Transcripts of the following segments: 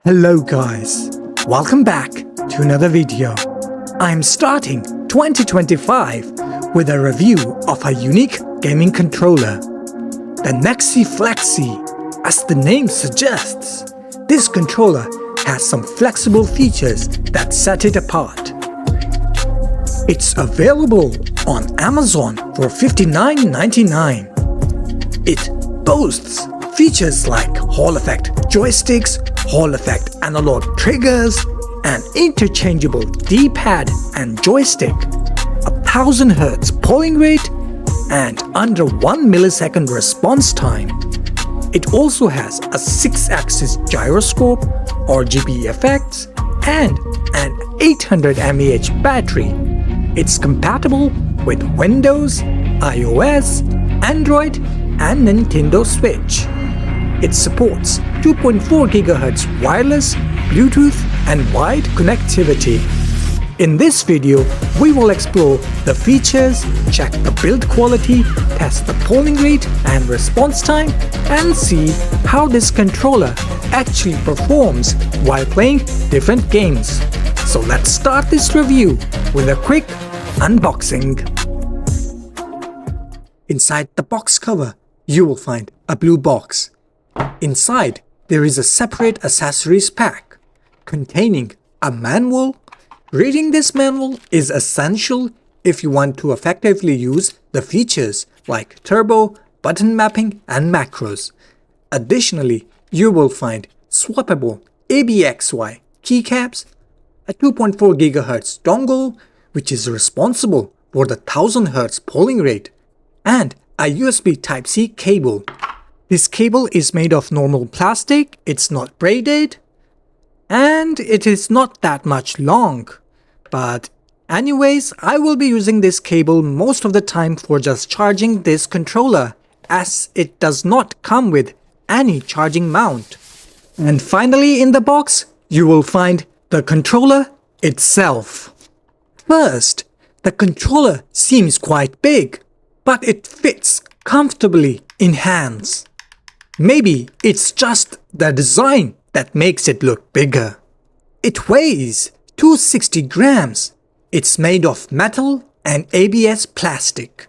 Hello guys, welcome back to another video. I'm starting 2025 with a review of a unique gaming controller, the NYXI Flexi. As the name suggests, this controller has some flexible features that set it apart. It's available on Amazon for $59.99. It boasts features like Hall effect joysticks, Hall effect analog triggers, an interchangeable D-Pad and joystick, 1000 Hz polling rate, and under 1 millisecond response time. It also has a 6-axis gyroscope, RGB effects, and an 800 mAh battery. It's compatible with Windows, iOS, Android, and Nintendo Switch. It supports 2.4 GHz wireless, Bluetooth, and wide connectivity. In this video, we will explore the features, check the build quality, test the polling rate and response time, and see how this controller actually performs while playing different games. So let's start this review with a quick unboxing. Inside the box cover, you will find a blue box. Inside, there is a separate accessories pack containing a manual. Reading this manual is essential if you want to effectively use the features like turbo, button mapping, and macros. Additionally, you will find swappable ABXY keycaps, a 2.4 GHz dongle, which is responsible for the 1000 Hz polling rate, and a USB Type-C cable. This cable is made of normal plastic, it's not braided, and it is not that much long. But anyways, I will be using this cable most of the time for just charging this controller, as it does not come with any charging mount. And finally, in the box, you will find the controller itself. First, the controller seems quite big, but it fits comfortably in hands. Maybe it's just the design that makes it look bigger. It weighs 260 grams. It's made of metal and ABS plastic.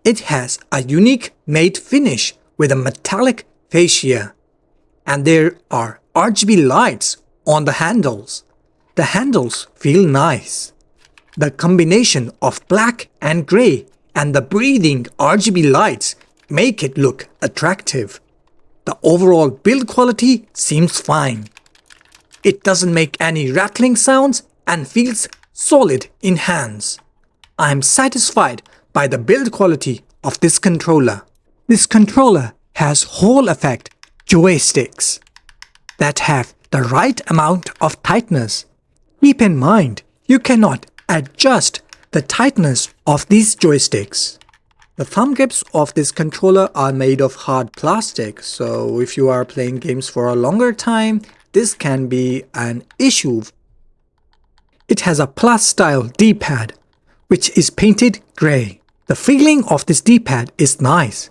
It has a unique matte finish with a metallic fascia. And there are RGB lights on the handles. The handles feel nice. The combination of black and gray and the breathing RGB lights make it look attractive. The overall build quality seems fine. It doesn't make any rattling sounds and feels solid in hands. I am satisfied by the build quality of this controller. This controller has Hall effect joysticks that have the right amount of tightness. Keep in mind, you cannot adjust the tightness of these joysticks. The thumb grips of this controller are made of hard plastic, so if you are playing games for a longer time, this can be an issue. It has a plus style D-pad, which is painted gray. The feeling of this D-pad is nice.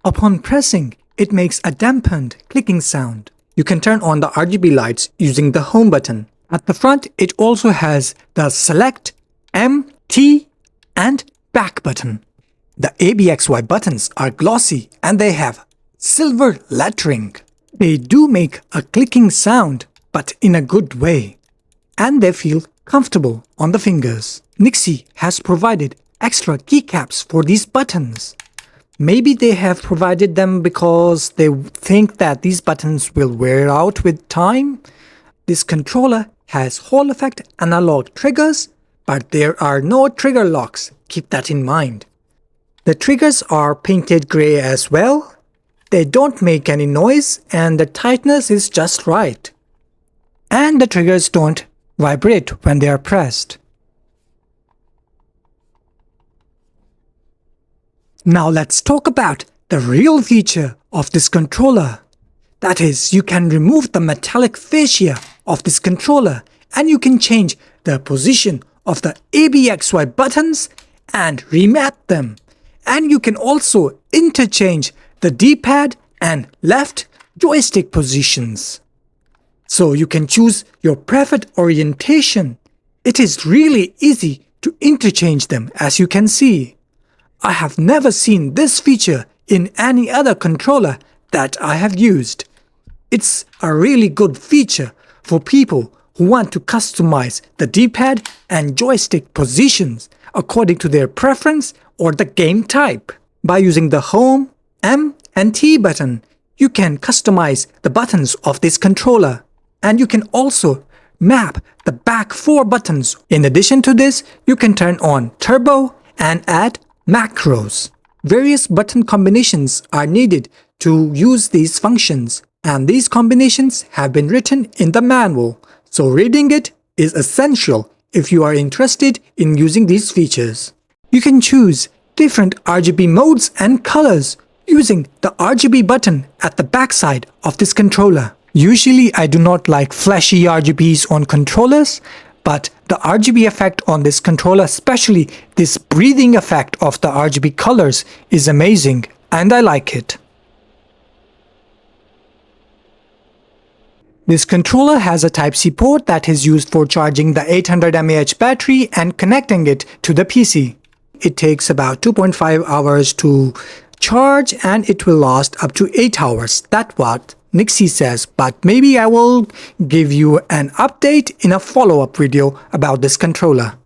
Upon pressing, it makes a dampened clicking sound. You can turn on the RGB lights using the home button. At the front, it also has the select, M, T, and back button. The ABXY buttons are glossy and they have silver lettering. They do make a clicking sound, but in a good way. And they feel comfortable on the fingers. NYXI has provided extra keycaps for these buttons. Maybe they have provided them because they think that these buttons will wear out with time. This controller has Hall effect analog triggers, but there are no trigger locks. Keep that in mind. The triggers are painted gray as well. They don't make any noise and the tightness is just right. And the triggers don't vibrate when they are pressed. Now let's talk about the real feature of this controller. That is, you can remove the metallic fascia of this controller and you can change the position of the ABXY buttons and remap them. And you can also interchange the D-pad and left joystick positions. so you can choose your preferred orientation. It is really easy to interchange them, as you can see. I have never seen this feature in any other controller that I have used. It's a really good feature for people who want to customize the D-pad and joystick positions according to their preference or the game type. By using the Home, M, and T button, you can customize the buttons of this controller. And you can also map the back 4 buttons. In addition to this, you can turn on Turbo and add macros. Various button combinations are needed to use these functions, and these combinations have been written in the manual, so reading it is essential if you are interested in using these features. You can choose different RGB modes and colors using the RGB button at the backside of this controller. Usually I do not like flashy RGBs on controllers, but the RGB effect on this controller, especially this breathing effect of the RGB colors, is amazing and I like it. This controller has a Type-C port that is used for charging the 800 mAh battery and connecting it to the PC. It takes about 2.5 hours to charge and it will last up to 8 hours. That's what NYXI says, but maybe I will give you an update in a follow-up video about this controller.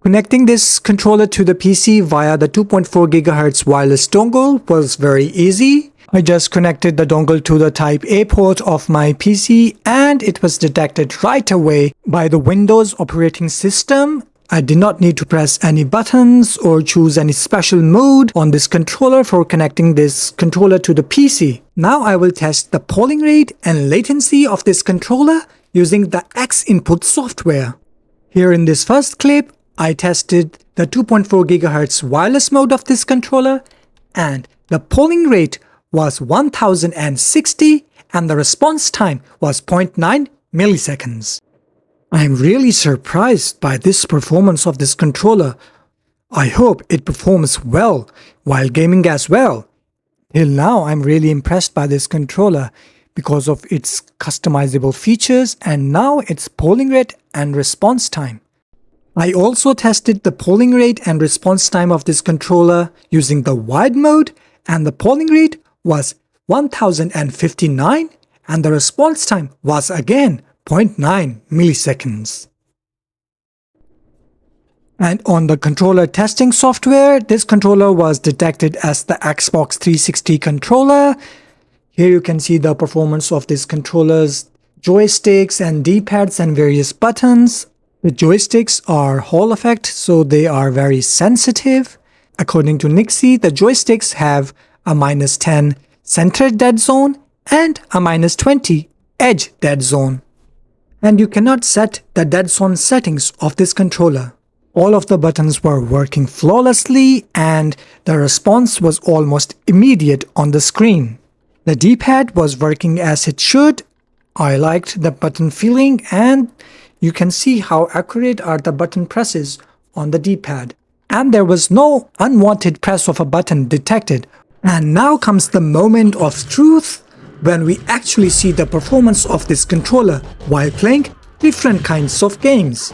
Connecting this controller to the PC via the 2.4 GHz wireless dongle was very easy. I just connected the dongle to the Type-A port of my PC and it was detected right away by the Windows operating system. I did not need to press any buttons or choose any special mode on this controller for connecting this controller to the PC. Now I will test the polling rate and latency of this controller using the X input software. Here in this first clip, I tested the 2.4 GHz wireless mode of this controller and the polling rate was 1060 and the response time was 0.9 milliseconds. I am really surprised by this performance of this controller. I hope it performs well while gaming as well. Till now I'm really impressed by this controller because of its customizable features and now its polling rate and response time. I also tested the polling rate and response time of this controller using the wide mode and the polling rate was 1059 and the response time was again 0.9 milliseconds. And on the controller testing software, this controller was detected as the Xbox 360 controller. Here you can see the performance of this controller's joysticks and D-pads and various buttons. The joysticks are Hall effect, so they are very sensitive. According to NYXI, the joysticks have a -10 center dead zone and a -20 edge dead zone. And you cannot set the dead zone settings of this controller. All of the buttons were working flawlessly and the response was almost immediate on the screen. The D-pad was working as it should. I liked the button feeling and you can see how accurate are the button presses on the D-pad. And there was no unwanted press of a button detected. And now comes the moment of truth, when we actually see the performance of this controller while playing different kinds of games.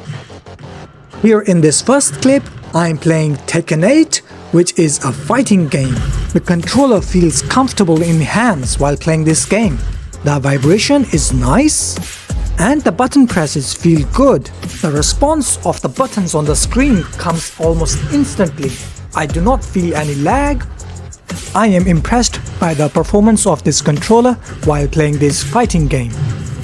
Here in this first clip, I am playing Tekken 8, which is a fighting game. The controller feels comfortable in hands while playing this game. The vibration is nice and the button presses feel good. The response of the buttons on the screen comes almost instantly. I do not feel any lag. I am impressed by the performance of this controller while playing this fighting game.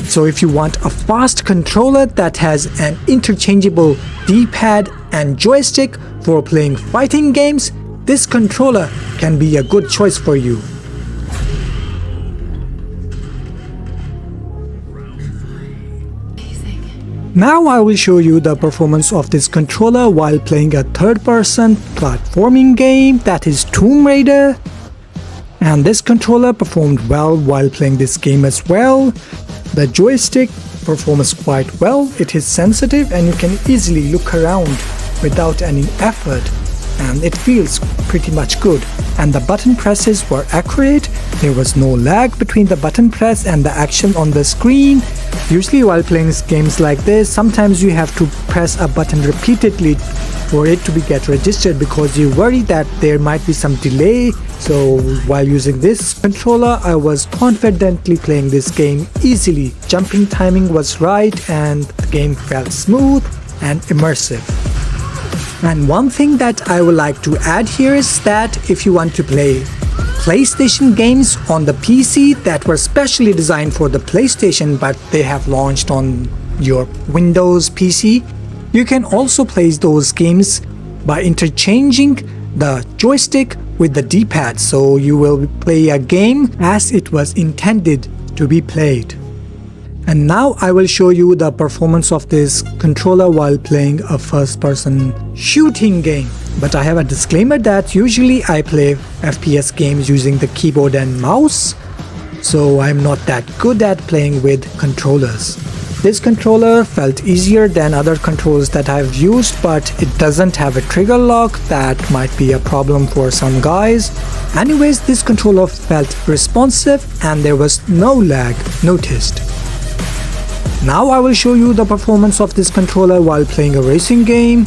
So if you want a fast controller that has an interchangeable D-pad and joystick for playing fighting games, this controller can be a good choice for you. Now I will show you the performance of this controller while playing a third-person platforming game, that is Tomb Raider. And this controller performed well while playing this game as well. The joystick performs quite well. It is sensitive and you can easily look around without any effort. And it feels pretty much good. And the button presses were accurate. There was no lag between the button press and the action on the screen. Usually while playing games like this, sometimes you have to press a button repeatedly for it to get registered because you worry that there might be some delay. So while using this controller, I was confidently playing this game easily. Jumping timing was right and the game felt smooth and immersive. And one thing that I would like to add here is that if you want to play PlayStation games on the PC that were specially designed for the PlayStation but they have launched on your Windows PC, you can also play those games by interchanging the joystick with the D-pad, so you will play a game as it was intended to be played. And now I will show you the performance of this controller while playing a first-person shooting game. But I have a disclaimer that usually I play FPS games using the keyboard and mouse, so I'm not that good at playing with controllers. This controller felt easier than other controllers that I've used, but it doesn't have a trigger lock. That might be a problem for some guys. Anyways, this controller felt responsive and there was no lag noticed. Now I will show you the performance of this controller while playing a racing game.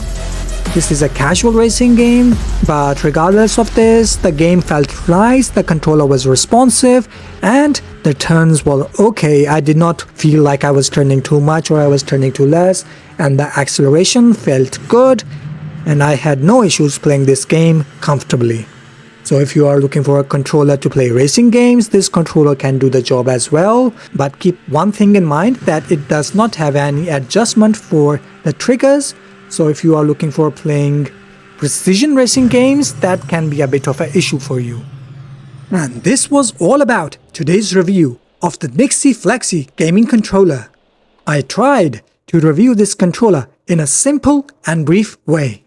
This is a casual racing game, but regardless of this, the game felt nice, the controller was responsive, and the turns were okay. I did not feel like I was turning too much or I was turning too less, and the acceleration felt good, and I had no issues playing this game comfortably. So if you are looking for a controller to play racing games, this controller can do the job as well. But keep one thing in mind, that it does not have any adjustment for the triggers. So if you are looking for playing precision racing games, that can be a bit of an issue for you. And this was all about today's review of the NYXI Flexi gaming controller. I tried to review this controller in a simple and brief way.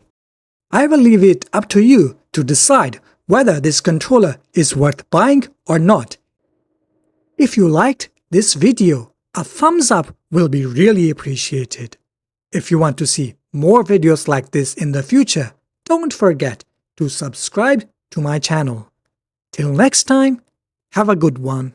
I will leave it up to you to decide whether this controller is worth buying or not. If you liked this video, a thumbs up will be really appreciated. If you want to see more videos like this in the future, don't forget to subscribe to my channel. Till next time, have a good one.